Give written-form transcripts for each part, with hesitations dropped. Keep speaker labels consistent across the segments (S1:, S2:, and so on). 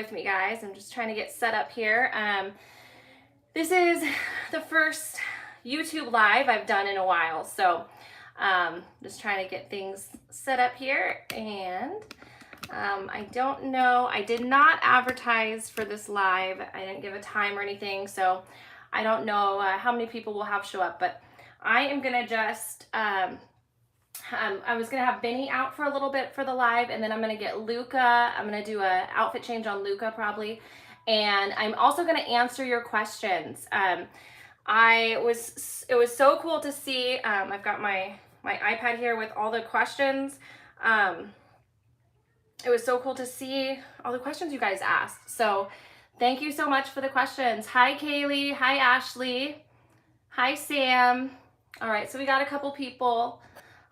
S1: with me, guys. I'm just trying to get set up here. This is the first YouTube live I've done in a while, so just trying to get things set up here. And I don't know, I did not advertise for this live. I didn't give a time or anything, so I don't know how many people will have show up, but I am gonna just I was gonna have Benny out for a little bit for the live, and then I'm gonna get Luca. I'm gonna do a outfit change on Luca probably, and I'm also gonna answer your questions. It was so cool to see. I've got my iPad here with all the questions. It was so cool to see all the questions you guys asked. So thank you so much for the questions. Hi Kaylee. Hi Ashley. Hi Sam. All right, so we got a couple people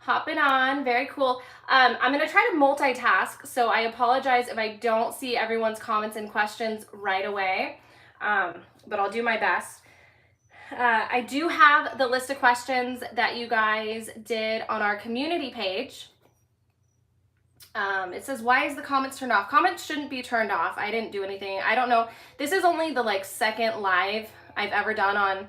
S1: hopping on. Very cool. I'm going to try to multitask, so I apologize if I don't see everyone's comments and questions right away, but I'll do my best. I do have the list of questions that you guys did on our community page. It says, why is the comments turned off? Comments shouldn't be turned off. I didn't do anything. I don't know. This is only the second live I've ever done on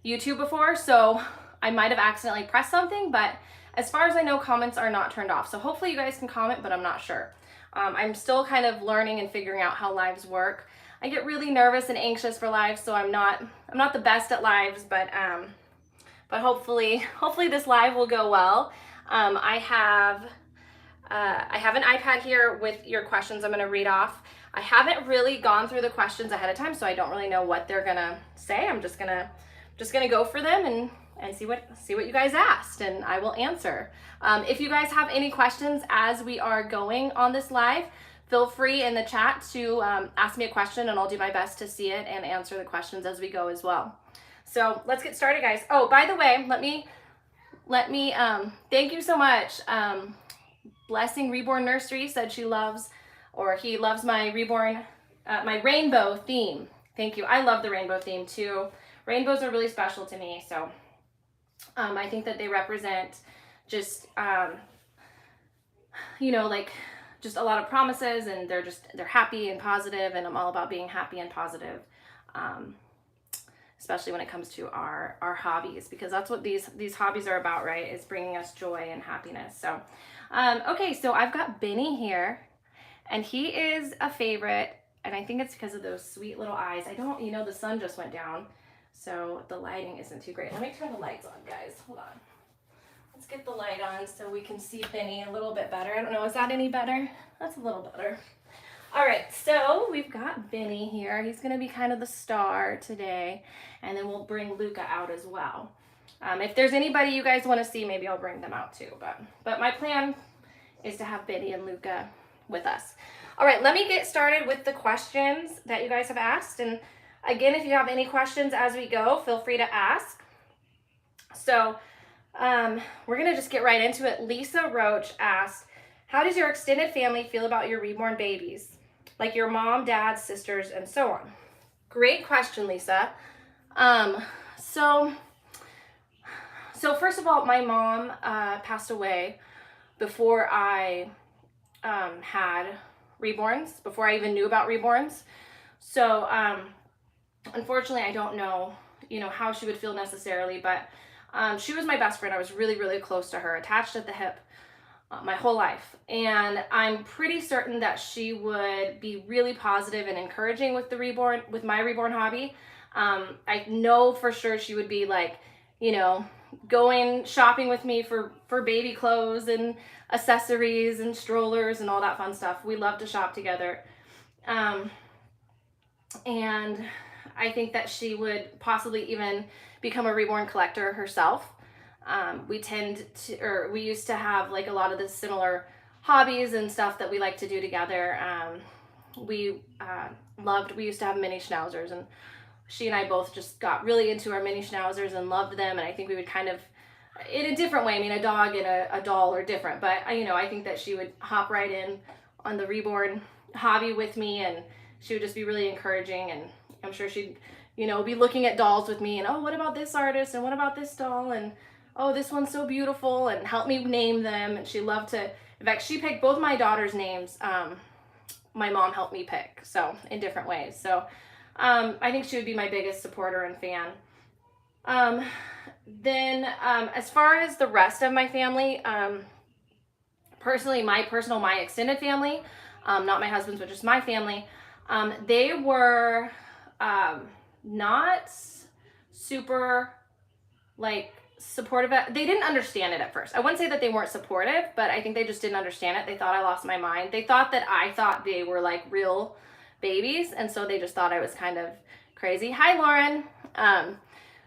S1: YouTube before, so I might have accidentally pressed something, but as far as I know, comments are not turned off. So hopefully you guys can comment, but I'm not sure. I'm still kind of learning and figuring out how lives work. I get really nervous and anxious for lives, so I'm not the best at lives, but hopefully this live will go well. I have an iPad here with your questions I'm gonna read off. I haven't really gone through the questions ahead of time, so I don't really know what they're gonna say. I'm just gonna go for them and see what you guys asked, and I will answer. If you guys have any questions as we are going on this live, feel free in the chat to ask me a question, and I'll do my best to see it and answer the questions as we go as well. So let's get started, guys. Oh, by the way, let me thank you so much. Blessing Reborn Nursery said he loves my Reborn, my rainbow theme. Thank you. I love the rainbow theme too. Rainbows are really special to me, so I think that they represent just just a lot of promises, and they're happy and positive, and I'm all about being happy and positive, especially when it comes to our hobbies, because that's what these hobbies are about, right? Is bringing us joy and happiness. So okay, so I've got Benny here, and he is a favorite, and I think it's because of those sweet little eyes. The sun just went down, so the lighting isn't too great. Let me turn the lights on, guys. Hold on. Let's get the light on so we can see Benny a little bit better. I don't know, is that any better? That's a little better. All right, so we've got Benny here. He's gonna be kind of the star today, and then we'll bring Luca out as well. If there's anybody you guys wanna see, maybe I'll bring them out too, but my plan is to have Benny and Luca with us. All right, let me get started with the questions that you guys have asked, and again, if you have any questions as we go, feel free to ask. So we're gonna just get right into it. Lisa Roach asked, how does your extended family feel about your reborn babies? Like your mom, dad, sisters, and so on. Great question, Lisa. So first of all, my mom passed away before I had Reborns, before I even knew about Reborns. So unfortunately, I don't know, how she would feel necessarily, but she was my best friend. I was really, really close to her, attached at the hip my whole life. And I'm pretty certain that she would be really positive and encouraging with my Reborn hobby. I know for sure she would be going shopping with me for baby clothes and accessories and strollers and all that fun stuff. We love to shop together. And I think that she would possibly even become a Reborn collector herself. We used to have a lot of the similar hobbies and stuff that we like to do together. We used to have mini schnauzers, and she and I both just got really into our mini schnauzers and loved them. And I think we would kind of, in a different way, a dog and a doll are different, but I think that she would hop right in on the Reborn hobby with me, and she would just be really encouraging, and I'm sure she'd be looking at dolls with me, and oh, what about this artist, and what about this doll, and oh, this one's so beautiful, and help me name them. And she loved to, in fact, she picked both my daughter's names my mom helped me pick, so in different ways. So I think she would be my biggest supporter and fan. Then as far as the rest of my family, personally, my extended family, not my husband's, but just my family, they were not super like supportive. They didn't understand it at first. I wouldn't say that they weren't supportive, but I think they just didn't understand it. They thought I lost my mind. They thought that I thought they were like real babies, and so they just thought I was kind of crazy. Hi, Lauren.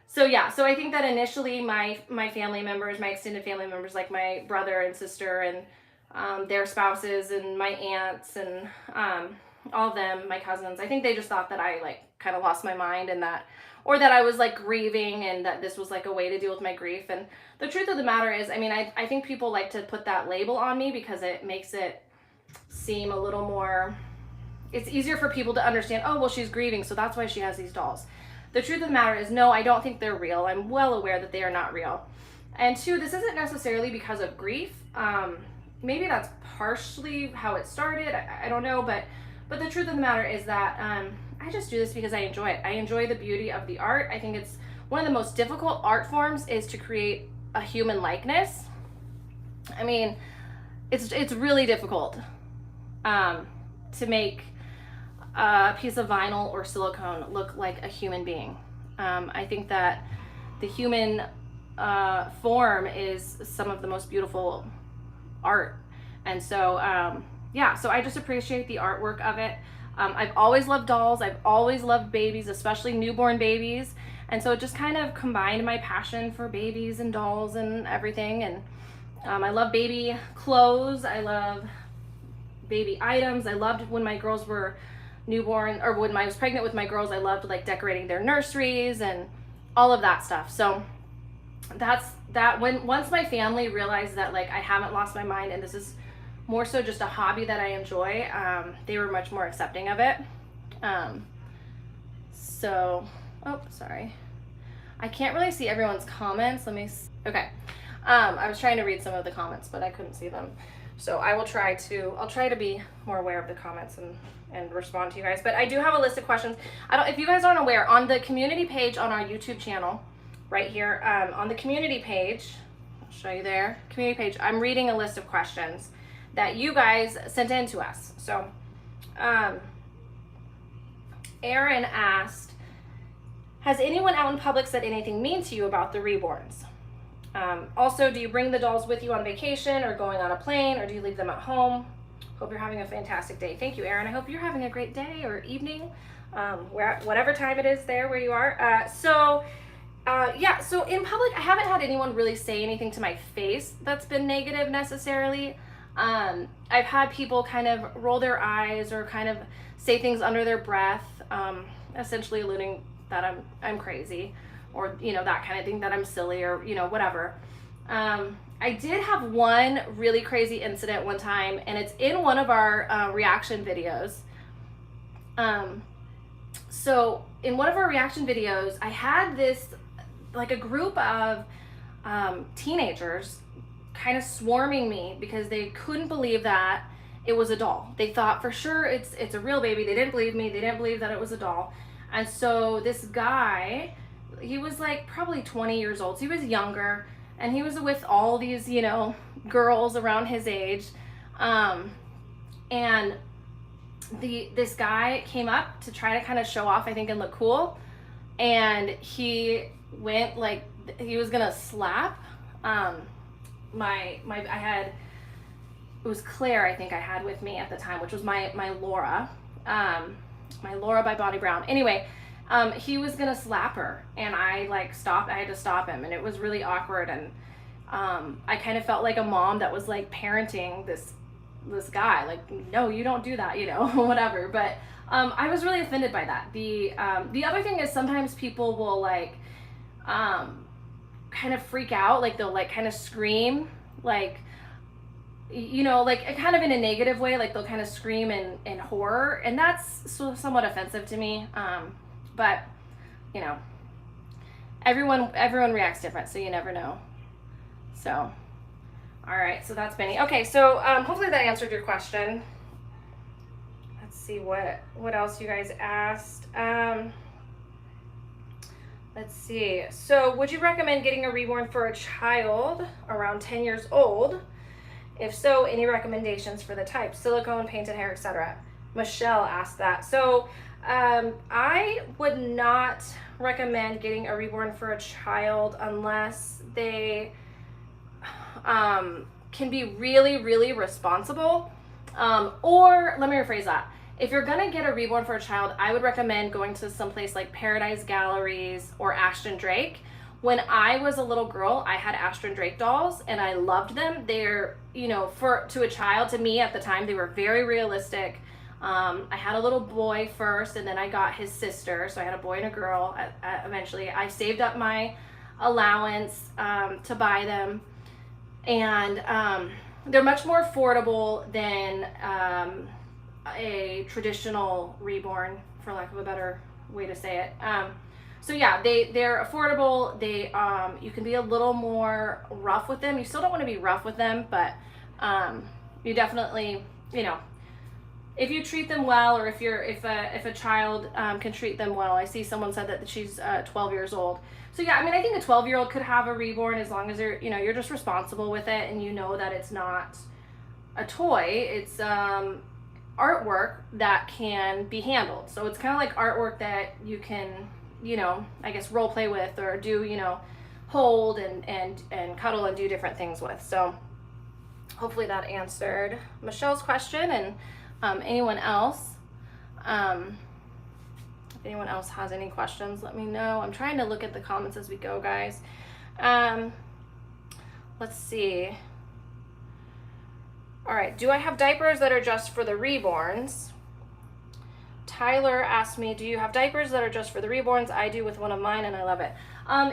S1: So yeah, so I think that initially my family members, my extended family members, like my brother and sister and their spouses and my aunts and all of them, my cousins, I think they just thought that I like kind of lost my mind and that, or that I was like grieving and that this was like a way to deal with my grief. And the truth of the matter is, I mean, I think people like to put that label on me because it makes it seem a little more, it's easier for people to understand, oh, well, she's grieving, so that's why she has these dolls. The truth of the matter is, no, I don't think they're real. I'm well aware that they are not real. And two, this isn't necessarily because of grief. Maybe that's partially how it started. I don't know, but the truth of the matter is that I just do this because I enjoy it. I enjoy the beauty of the art. I think it's one of the most difficult art forms is to create a human likeness. I mean, it's really difficult to make a piece of vinyl or silicone look like a human being. I think that the human form is some of the most beautiful art. And so, yeah, so I just appreciate the artwork of it. I've always loved dolls. I've always loved babies, especially newborn babies. And so it just kind of combined my passion for babies and dolls and everything. And I love baby clothes. I love baby items. I loved when my girls were newborn, or when I was pregnant with my girls, I loved like decorating their nurseries and all of that stuff. So that's that. Once my family realized that like I haven't lost my mind and this is more so just a hobby that I enjoy, they were much more accepting of it. So, oh, sorry. I can't really see everyone's comments. Let me see. Okay. I was trying to read some of the comments, but I couldn't see them. So I'll try to be more aware of the comments and respond to you guys. But I do have a list of questions. If you guys aren't aware, on the community page on our YouTube channel, right here, on the community page, I'll show you there, community page, I'm reading a list of questions that you guys sent in to us. So, Aaron asked, has anyone out in public said anything mean to you about the Reborns? Also, do you bring the dolls with you on vacation or going on a plane, or do you leave them at home? Hope you're having a fantastic day. Thank you, Aaron. I hope you're having a great day or evening, whatever time it is there where you are. Yeah, so in public, I haven't had anyone really say anything to my face that's been negative necessarily. I've had people kind of roll their eyes or kind of say things under their breath, essentially alluding that I'm crazy, or, you know, that kind of thing, that I'm silly, or, you know, whatever. I did have one really crazy incident one time, and it's in one of our reaction videos. So in one of our reaction videos, I had this, like, a group of teenagers kind of swarming me because they couldn't believe that it was a doll. They thought for sure it's a real baby. They didn't believe me. They didn't believe that it was a doll. And so this guy, he was like probably 20 years old. So he was younger, and he was with all these, you know, girls around his age. And this guy came up to try to kind of show off, I think, and look cool. And he went like, he was gonna slap it was Claire, I think I had with me at the time, which was my Laura, my Laura by Bonnie Brown. Anyway, he was gonna slap her, and I had to stop him, and it was really awkward. And I kind of felt like a mom that was like parenting this guy, like, no, you don't do that, you know, whatever. But I was really offended by that. The other thing is, sometimes people will like kind of freak out, like they'll like kind of scream, like, you know, like kind of in a negative way, like they'll kind of scream in horror, and that's somewhat offensive to me. But you know, everyone reacts different, so you never know. So, all right, so that's Benny. Okay, so hopefully that answered your question. see what else you guys asked. Let's see. So would you recommend getting a reborn for a child around 10 years old? If so, any recommendations for the type, silicone, painted hair, etc.? Michelle asked that. So I would not recommend getting a reborn for a child unless they can be really, really responsible. Or let me rephrase that. If you're gonna get a reborn for a child, I would recommend going to some place like Paradise Galleries or Ashton Drake. When I was a little girl, I had Ashton Drake dolls and I loved them. They're, you know, to a child, to me at the time, they were very realistic. I had a little boy first and then I got his sister. So I had a boy and a girl eventually. I saved up my allowance to buy them. And they're much more affordable than a traditional reborn, for lack of a better way to say it. So yeah, they're affordable. They you can be a little more rough with them. You still don't want to be rough with them, but you definitely, you know, if you treat them well, or if a child can treat them well. I see someone said that she's 12 years old. So yeah, I mean, I think a 12-year-old could have a reborn as long as you're just responsible with it and you know that it's not a toy. It's artwork that can be handled. So it's kind of like artwork that you can, you know, I guess role play with or do, you know, hold and cuddle and do different things with. So hopefully that answered Michelle's question. And anyone else, if anyone else has any questions, let me know. I'm trying to look at the comments as we go, guys. Let's see. All right, do I have diapers that are just for the reborns? Tyler asked me, do you have diapers that are just for the reborns? I do with one of mine and I love it.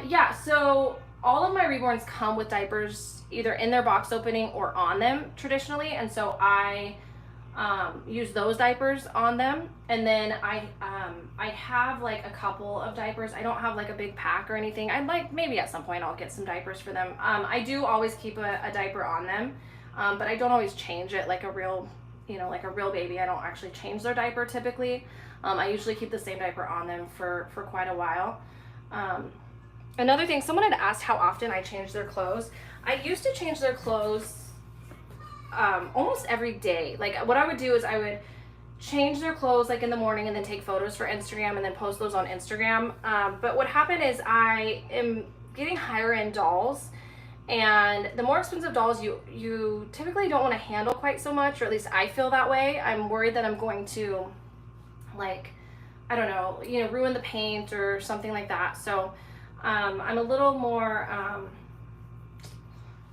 S1: Yeah, so all of my reborns come with diapers either in their box opening or on them traditionally. And so I use those diapers on them. And then I have like a couple of diapers. I don't have like a big pack or anything. I'd like, maybe at some point I'll get some diapers for them. I do always keep a diaper on them. But I don't always change it like a real, you know, like a real baby. I don't actually change their diaper typically. I usually keep the same diaper on them for quite a while. Another thing, someone had asked how often I change their clothes. I used to change their clothes almost every day. Like what I would do is I would change their clothes like in the morning and then take photos for Instagram and then post those on Instagram. But what happened is I am getting higher end dolls. And the more expensive dolls, you typically don't want to handle quite so much, or at least I feel that way. I'm worried that I'm going to, like, I don't know, you know, ruin the paint or something like that. So I'm a little more,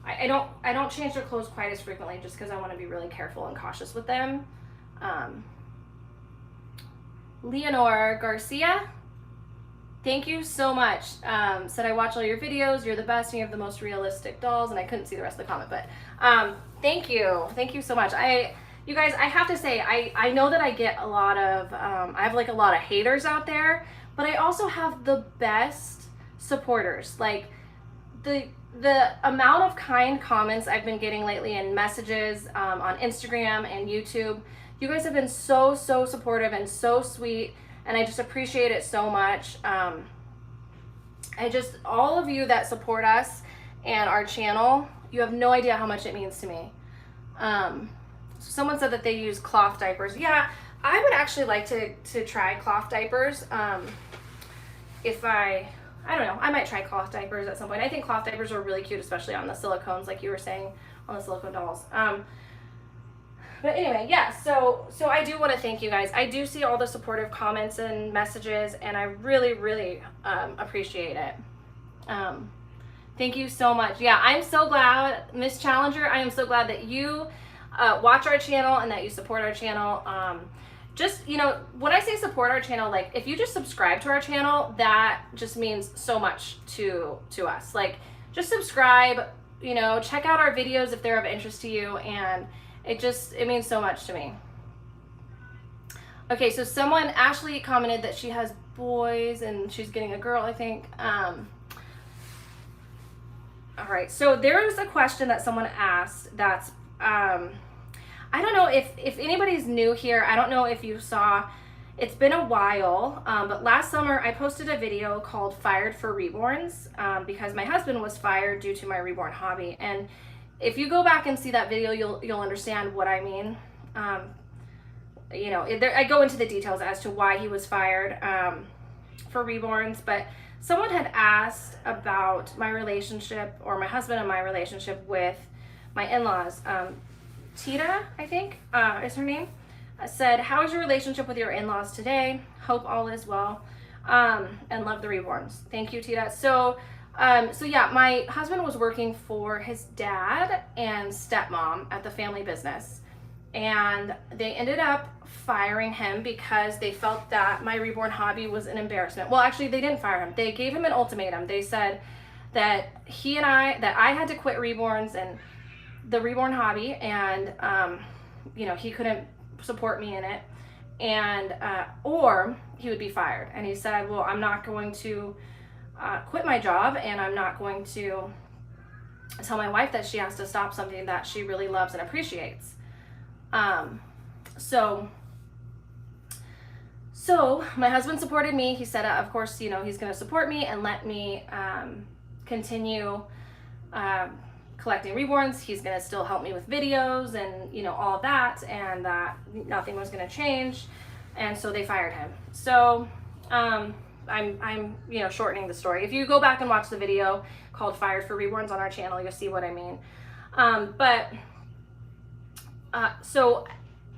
S1: I don't change their clothes quite as frequently just because I want to be really careful and cautious with them. Leonore Garcia, thank you so much. Said I watch all your videos. You're the best and you have the most realistic dolls. And I couldn't see the rest of the comment, but thank you. Thank you so much. You guys, I have to say, I know that I get a lot of, I have like a lot of haters out there, but I also have the best supporters. Like the amount of kind comments I've been getting lately and messages on Instagram and YouTube, you guys have been so supportive and so sweet. And I just appreciate it so much. All of you that support us and our channel, you have no idea how much it means to me. Someone said that they use cloth diapers. Yeah, I would actually like to try cloth diapers. If I don't know, I might try cloth diapers at some point. I think cloth diapers are really cute, especially on the silicones, like you were saying, on the silicone dolls. But anyway, yeah, so I do want to thank you guys. I do see all the supportive comments and messages, and I really appreciate it. Thank you so much. Yeah, I'm so glad, Miss Challenger, I am so glad that you watch our channel and that you support our channel. Just, you know, when I say support our channel, like if you just subscribe to our channel, that just means so much to us. Like just subscribe, you know, check out our videos if they're of interest to you, and it means so much to me. Okay, so Ashley commented that she has boys and she's getting a girl, I think. All right, so there was a question that someone asked that's, I don't know if anybody's new here. I don't know if you saw, it's been a while, but last summer I posted a video called Fired for Reborns, because my husband was fired due to my reborn hobby. And if you go back and see that video, you'll understand what I mean. I go into the details as to why he was fired for Reborns, but someone had asked about my relationship, or my husband and my relationship with my in-laws. Tita, I think, is her name, said, "How is your relationship with your in-laws today? Hope all is well, and love the Reborns." Thank you, Tita. So yeah, my husband was working for his dad and stepmom at the family business, and they ended up firing him because they felt that my reborn hobby was an embarrassment. Well, actually, they didn't fire him. They gave him an ultimatum. They said that I had to quit Reborns and the reborn hobby, and he couldn't support me in it, and or he would be fired. And he said, well, I'm not going to quit my job, and I'm not going to tell my wife that she has to stop something that she really loves and appreciates. So my husband supported me. He said, of course, he's going to support me and let me continue collecting reborns. He's going to still help me with videos and, all of that, and that nothing was going to change. And so they fired him. So I'm shortening the story. If you go back and watch the video called Fired for Reborns on our channel, you'll see what I mean. So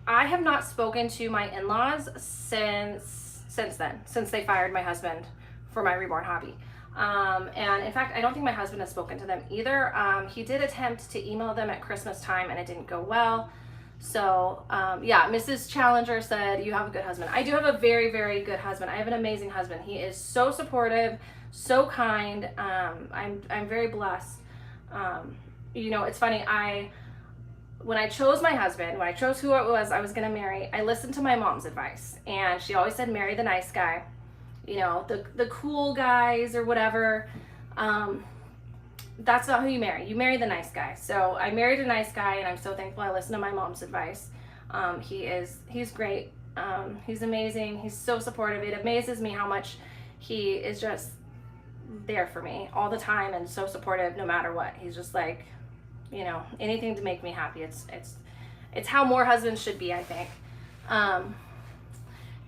S1: I have not spoken to my in-laws since they fired my husband for my reborn hobby. And in fact, I don't think my husband has spoken to them either. He did attempt to email them at Christmas time, and it didn't go well. So yeah, Mrs. Challenger said, "You have a good husband." I do have a very, very good husband. I have an amazing husband. He is so supportive, so kind. I'm very blessed. It's funny. When I chose my husband, when I chose who it was I was going to marry, I listened to my mom's advice, and she always said, marry the nice guy, the cool guys or whatever. That's not who you marry. You marry the nice guy. So I married a nice guy, and I'm so thankful I listened to my mom's advice. He's great. He's amazing. He's so supportive. It amazes me how much he is just there for me all the time and so supportive no matter what. He's just like, anything to make me happy. It's how more husbands should be, I think.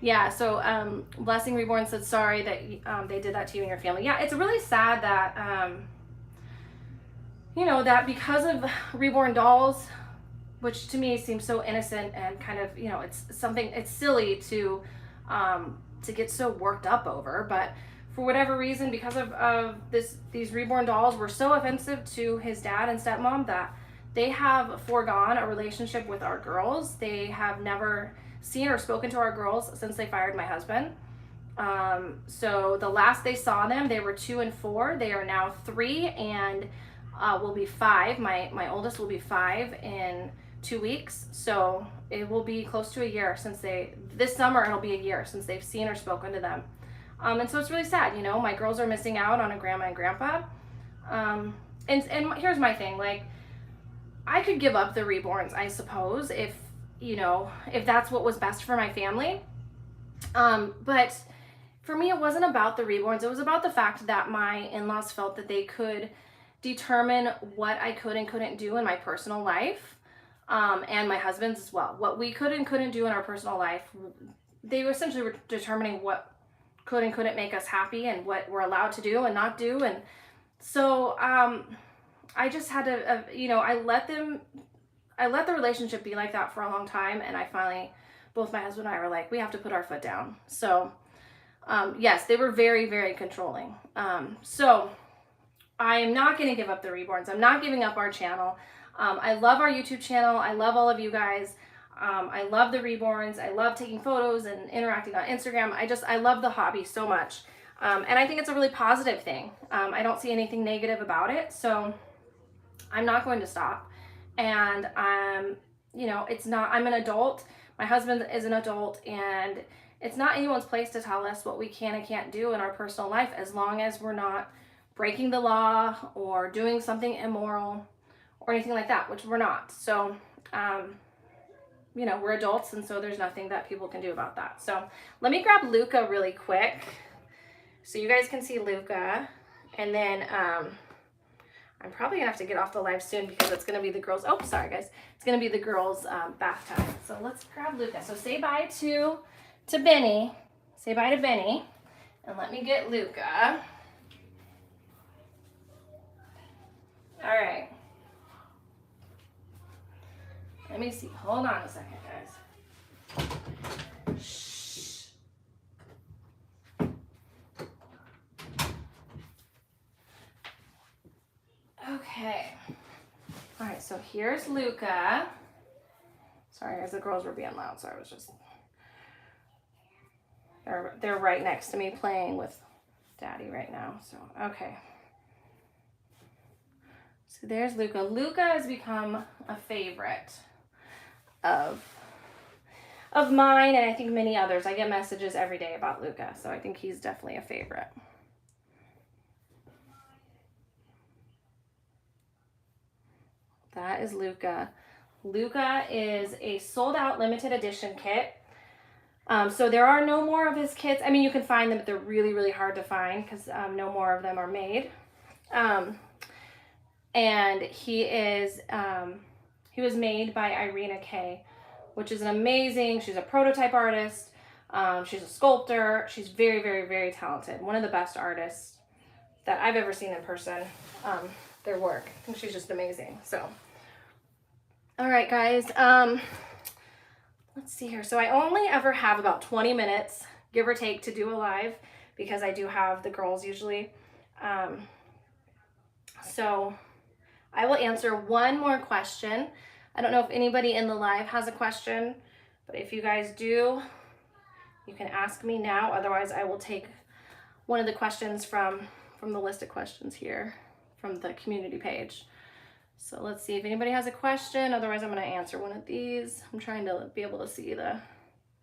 S1: Yeah, so Blessing Reborn said, sorry that they did that to you and your family. Yeah, it's really sad that, that because of reborn dolls, which to me seems so innocent and kind of, it's silly to get so worked up over, but for whatever reason, because of these reborn dolls were so offensive to his dad and stepmom that they have foregone a relationship with our girls. They have never seen or spoken to our girls since they fired my husband. So the last they saw them, they were 2 and 4. They are now 3 and will be 5. My oldest will be 5 in 2 weeks. So it will be close to a year since this summer it'll be a year since they've seen or spoken to them. And so it's really sad, my girls are missing out on a grandma and grandpa. And here's my thing, I could give up the reborns, I suppose, if that's what was best for my family. But for me, it wasn't about the reborns. It was about the fact that my in-laws felt that they could determine what I could and couldn't do in my personal life, and my husband's as well. What we could and couldn't do in our personal life, they essentially were determining what could and couldn't make us happy and what we're allowed to do and not do. And so I just had to, I let the relationship be like that for a long time. And I finally, both my husband and I were like, we have to put our foot down. So yes, they were very, very controlling. So I am not going to give up the reborns. I'm not giving up our channel. I love our YouTube channel. I love all of you guys. I love the reborns. I love taking photos and interacting on Instagram. I love the hobby so much. And I think it's a really positive thing. I don't see anything negative about it. So I'm not going to stop. And I'm an adult. My husband is an adult, and it's not anyone's place to tell us what we can and can't do in our personal life, as long as we're not breaking the law or doing something immoral or anything like that, which we're not. So, you know, we're adults, and so there's nothing that people can do about that. So let me grab Luca really quick so you guys can see Luca. And then I'm probably gonna have to get off the live soon because it's gonna be the girls, oh, sorry guys. It's gonna be the girls' bath time. So let's grab Luca. So say bye to Benny. Say bye to Benny. And let me get Luca. All right. Let me see. Hold on a second, guys. Shh. Okay. All right, so here's Luca. Sorry, guys, the girls were being loud, so I was just... They're right next to me playing with Daddy right now, so, okay. So there's Luca. Luca has become a favorite of mine, and I think many others. I get messages every day about Luca, so I think he's definitely a favorite. That is Luca. Luca is a sold out limited edition kit. So there are no more of his kits. I mean, you can find them, but they're really, really hard to find because no more of them are made. And he was made by Irina K, which is an amazing, she's a prototype artist. She's a sculptor. She's very, very, very talented. One of the best artists that I've ever seen in person, their work. I think she's just amazing. So, all right, guys. Let's see here. So I only ever have about 20 minutes, give or take, to do a live because I do have the girls usually. So I will answer one more question. I don't know if anybody in the live has a question, but if you guys do, you can ask me now. Otherwise, I will take one of the questions from the list of questions here from the community page. So let's see if anybody has a question. Otherwise, I'm going to answer one of these. I'm trying to be able to see the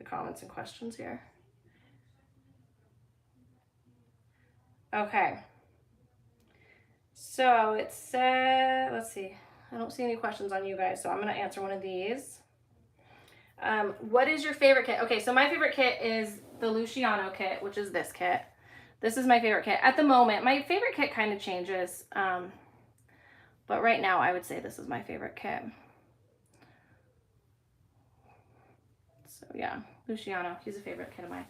S1: comments and questions here. Okay. So it said, let's see. I don't see any questions on you guys, so I'm going to answer one of these. What is your favorite kit? Okay, so my favorite kit is the Luciano kit, which is this kit. This is my favorite kit. At the moment, my favorite kit kind of changes. But right now, I would say this is my favorite kit. So yeah, Luciano, he's a favorite kit of mine.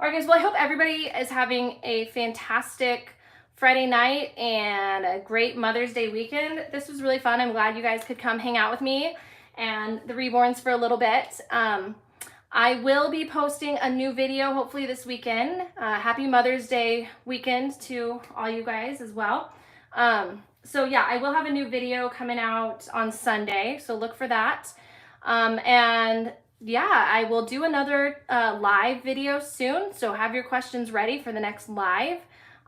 S1: All right, guys, well, I hope everybody is having a fantastic Friday night and a great Mother's Day weekend. This was really fun. I'm glad you guys could come hang out with me and the Reborns for a little bit. I will be posting a new video hopefully this weekend. Happy Mother's Day weekend to all you guys as well. So yeah, I will have a new video coming out on Sunday, so look for that. And yeah, I will do another live video soon, so have your questions ready for the next live.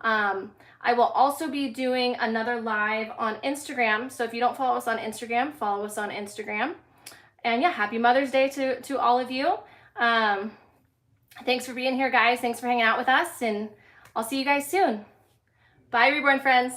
S1: I will also be doing another live on Instagram, so if you don't follow us on Instagram, follow us on Instagram. And yeah, happy Mother's Day to all of you. Thanks for being here, guys. Thanks for hanging out with us, and I'll see you guys soon. Bye, Reborn friends.